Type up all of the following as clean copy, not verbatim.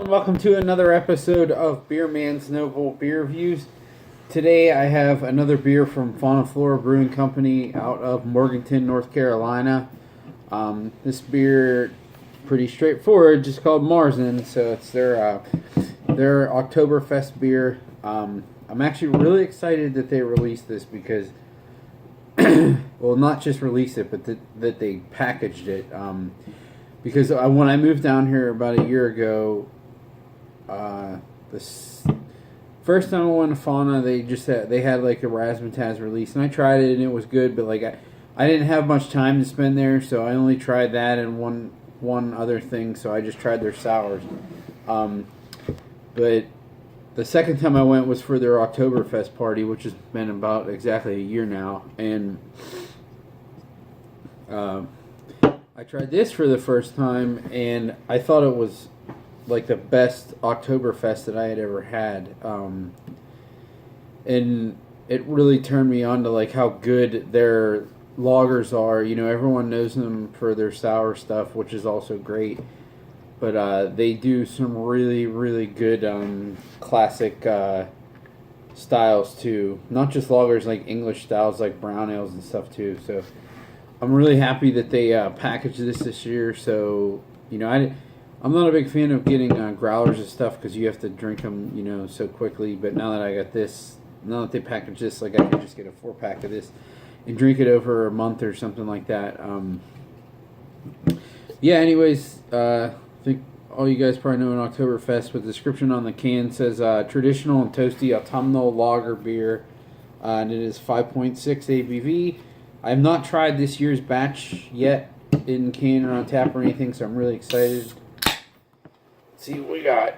welcome to another episode of Beer Man's Noble Beer Reviews. Today I have another beer from Fonta, Flora Brewing Company out of Morganton, North Carolina. This beer, pretty straightforward, just called Marzen, so it's their Oktoberfest beer. I'm actually really excited that they released this because, well, not just released it, but that they packaged it. Because when I moved down here about a year ago, this first time I went to Fonta, they had like a razzmatazz release, and I tried it and it was good, but like I didn't have much time to spend there, so I only tried that and one other thing, so I just tried their sours. But the second time I went was for their Oktoberfest party, which has been about exactly a year now, and I tried this for the first time, and I thought it was like the best Oktoberfest that I had ever had. And it really turned me on to like how good their lagers are. You know, everyone knows them for their sour stuff, which is also great. But they do some really, really good classic styles too. Not just lagers, like English styles like brown ales and stuff too. So I'm really happy that they packaged this year. So, you know, I'm not a big fan of getting growlers and stuff because you have to drink them, you know, so quickly. But now that I got this, now that they package this, like I can just get a 4-pack of this and drink it over a month or something like that. Yeah, anyways, I think all you guys probably know an Oktoberfest, but the description on the can says traditional and toasty autumnal lager beer, and it is 5.6 ABV. I have not tried this year's batch yet in can or on tap or anything, so I'm really excited. Let's see what we got.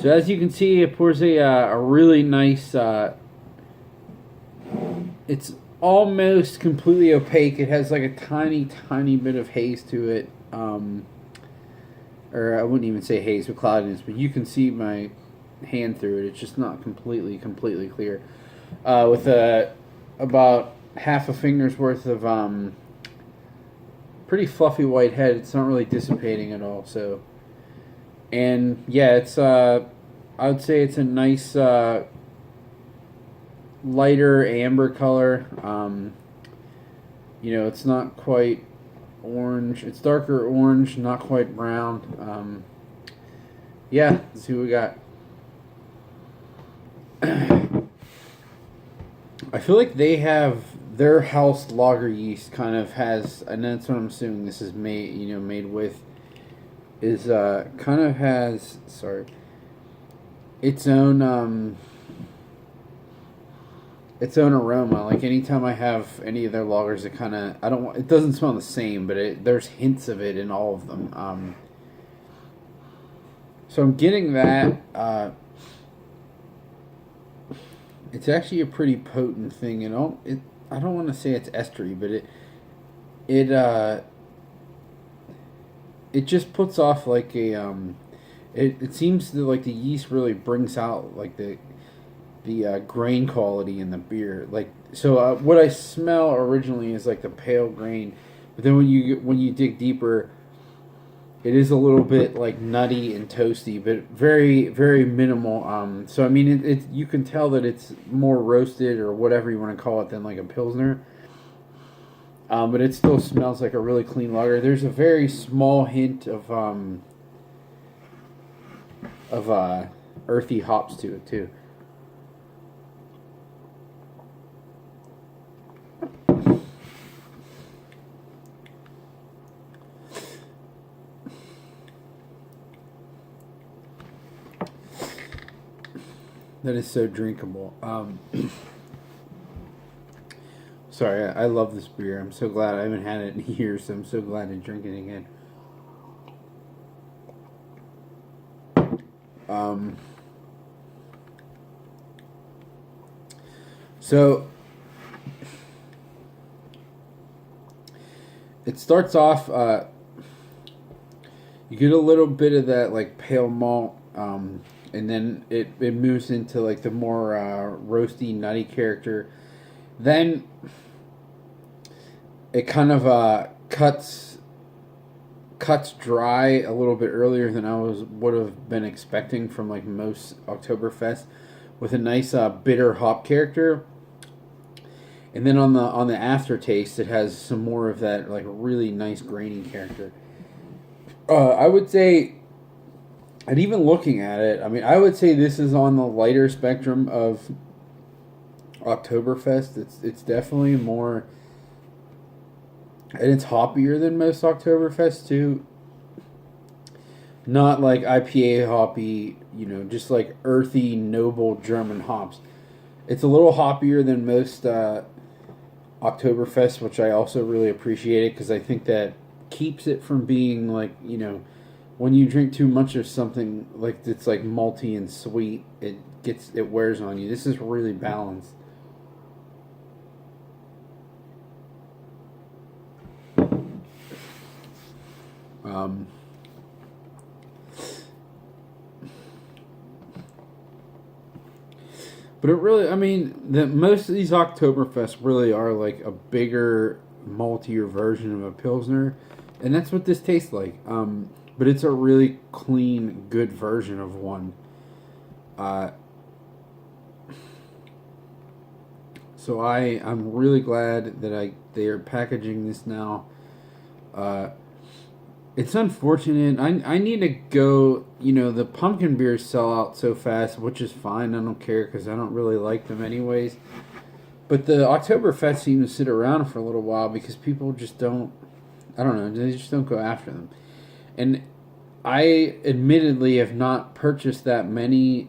So as you can see, it pours a really nice, it's almost completely opaque. It has like a tiny, tiny bit of haze to it. Or I wouldn't even say haze with cloudiness, but you can see my hand through it. It's just not completely clear. With about half a finger's worth of pretty fluffy white head. It's not really dissipating at all, so... And yeah, it's I would say it's a nice lighter amber color. You know, it's not quite orange. It's darker orange, not quite brown. Yeah, let's see what we got. I feel like they have their house lager yeast kind of has, and that's what I'm assuming this is made with. Is kind of has its own aroma. Like anytime I have any of their lagers, it kind of it doesn't smell the same, but there's hints of it in all of them. So I'm getting that. It's actually a pretty potent thing, and I don't want to say it's estery, but it just puts off like a it seems that like the yeast really brings out like the grain quality in the beer. Like so what I smell originally is like the pale grain, but then when you dig deeper, it is a little bit like nutty and toasty, but very, very minimal. So I mean it you can tell that it's more roasted or whatever you want to call it than like a pilsner. But it still smells like a really clean lager. There's a very small hint of earthy hops to it too. That is so drinkable. Sorry, I love this beer. I'm so glad I haven't had it in years, so I'm so glad to drink it again. So it starts off. You get a little bit of that like pale malt, and then it moves into like the more roasty, nutty character. Then it kind of cuts dry a little bit earlier than would have been expecting from like most Oktoberfest, with a nice bitter hop character. And then on the aftertaste, it has some more of that like really nice grainy character. I would say, and even looking at it, I mean, I would say this is on the lighter spectrum of Oktoberfest. It's definitely more, and it's hoppier than most Oktoberfest too. Not like IPA hoppy, just like earthy, noble German hops. It's a little hoppier than most Oktoberfest, which I also really appreciated because I think that keeps it from being like, when you drink too much of something like it's like malty and sweet, it wears on you. This is really balanced. But it really, I mean, most of these Oktoberfests really are like a bigger, maltier version of a Pilsner, and that's what this tastes like. But it's a really clean, good version of one. So I'm really glad that they are packaging this now. It's unfortunate. I need to go. The pumpkin beers sell out so fast, which is fine. I don't care because I don't really like them anyways. But the Oktoberfest seem to sit around for a little while because people just don't. I don't know. They just don't go after them. And I admittedly have not purchased that many.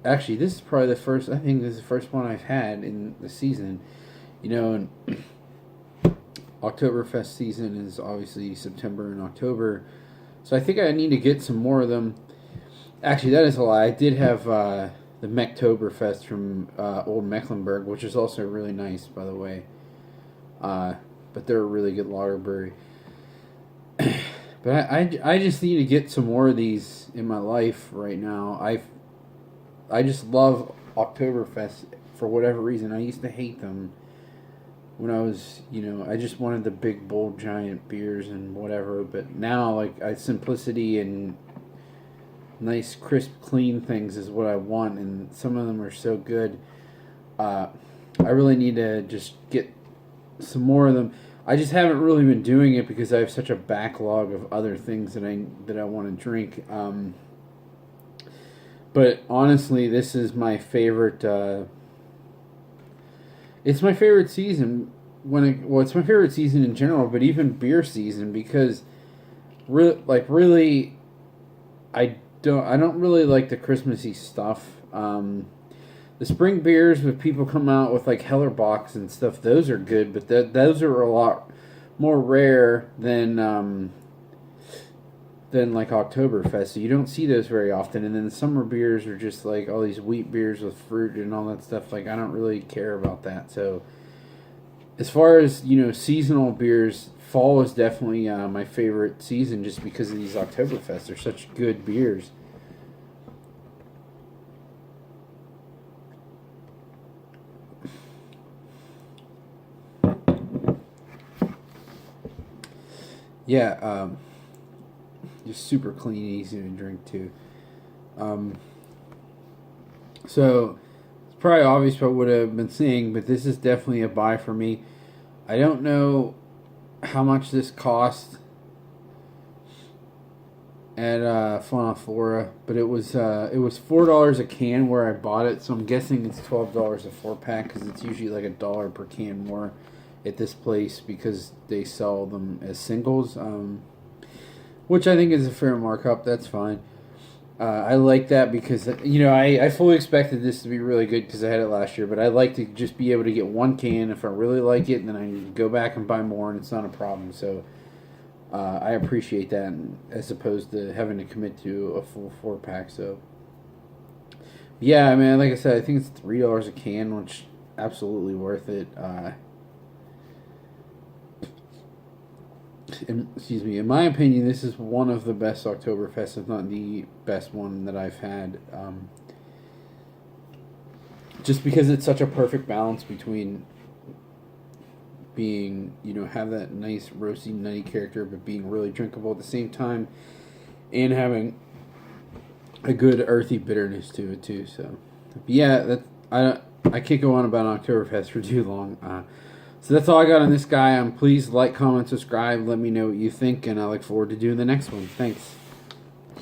Actually, this is probably the first. I think this is the first one I've had in the season. And Oktoberfest season is obviously September and October, so I think I need to get some more of them. Actually, that is a lie. I did have the Mechtoberfest from Old Mecklenburg, which is also really nice, by the way. But they're a really good lager brewery. But I just need to get some more of these in my life right now. I just love Oktoberfest for whatever reason. I used to hate them when I was, I just wanted the big, bold, giant beers and whatever. But now, like, simplicity and nice, crisp, clean things is what I want, and some of them are so good. I really need to just get some more of them. I just haven't really been doing it because I have such a backlog of other things that I want to drink. But honestly, this is my favorite. It's my favorite season it's my favorite season in general, but even beer season because, really, I don't really like the Christmassy stuff. The spring beers with people come out with like Hellerbachs and stuff, those are good, but those are a lot more rare than like Oktoberfest. So you don't see those very often. And then the summer beers are just like all these wheat beers with fruit and all that stuff. Like I don't really care about that. So as far as seasonal beers, fall is definitely my favorite season just because of these Oktoberfest. They're such good beers. Yeah, just super clean, easy to drink too. So it's probably obvious what I've been saying, but this is definitely a buy for me. I don't know how much this cost at Fonta, Flora, but it was $4 a can where I bought it. So I'm guessing it's $12 a 4-pack because it's usually like $1 per can more at this place because they sell them as singles, which I think is a fair markup. That's fine. I like that because I fully expected this to be really good because I had it last year, but I like to just be able to get one can if I really like it, and then I go back and buy more, and it's not a problem. So I appreciate that, as opposed to having to commit to a full 4-pack. So yeah, I mean, like I said, I think it's $3 a can, which absolutely worth it. excuse me, in my opinion, this is one of the best Oktoberfest, if not the best one that I've had. Just because it's such a perfect balance between being, have that nice roasty, nutty character, but being really drinkable at the same time, and having a good earthy bitterness to it too. So, yeah, I can't go on about Oktoberfest for too long. So that's all I got on this guy. Please like, comment, subscribe. Let me know what you think, and I look forward to doing the next one. Thanks.